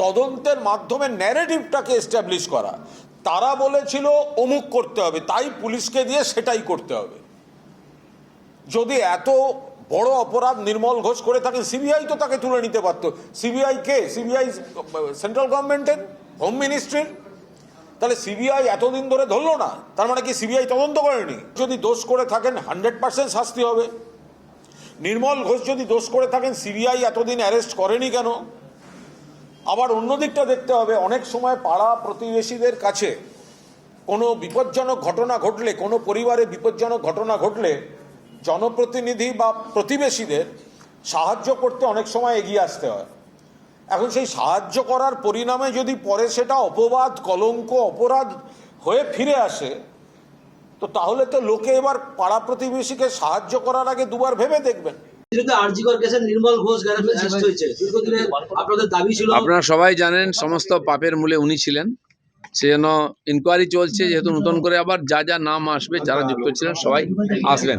তদন্তের মাধ্যমে ন্যারেটিভটাকে এস্টাবলিশ করা। তারা বলেছিল অমুক করতে হবে, তাই পুলিশকে দিয়ে সেটাই করতে হবে। যদি এত বড় অপরাধ নির্মল ঘোষ করে থাকেন, সিবিআই তো তাকে তুলে নিতে পারত। সিবিআই কে? সিবিআই সেন্ট্রাল গভর্নমেন্টের, হোম মিনিস্ট্রির। তাহলে সিবিআই এতদিন ধরে ধরলো না, তার মানে কি সিবিআই তদন্ত করেনি? যদি দোষ করে থাকেন 100% শাস্তি হবে। নির্মল ঘোষ যদি দোষ করে থাকেন, সিবিআই এতদিন অ্যারেস্ট করেনি কেন? আবার অন্য দিকটা দেখতে হবে, অনেক সময় পাড়া প্রতিবেশীদের কাছে কোনো বিপজ্জনক ঘটনা ঘটলে, কোনো পরিবারে বিপজ্জনক ঘটনা ঘটলে জনপ্রতিনিধি বা প্রতিবেশীদের সাহায্য করতে অনেক সময় এগিয়ে আসতে হয়। এখন সেই সাহায্য করার পরিণামে যদি পরে সেটা অপবাদ, কলঙ্ক, অপরাধ হয়ে ফিরে আসে, তো তাহলে তো লোকে এবার পাড়া প্রতিবেশীকে সাহায্য করার আগে দুবার ভেবে দেখবেন। আপনারা সবাই জানেন সমস্ত পাপের মূলে উনি ছিলেন, সেজন্য ইনকোয়ারি চলছে। যেহেতু নতুন করে আবার যা যা নাম আসবে, যারা যুক্ত ছিলেন সবাই আসবেন।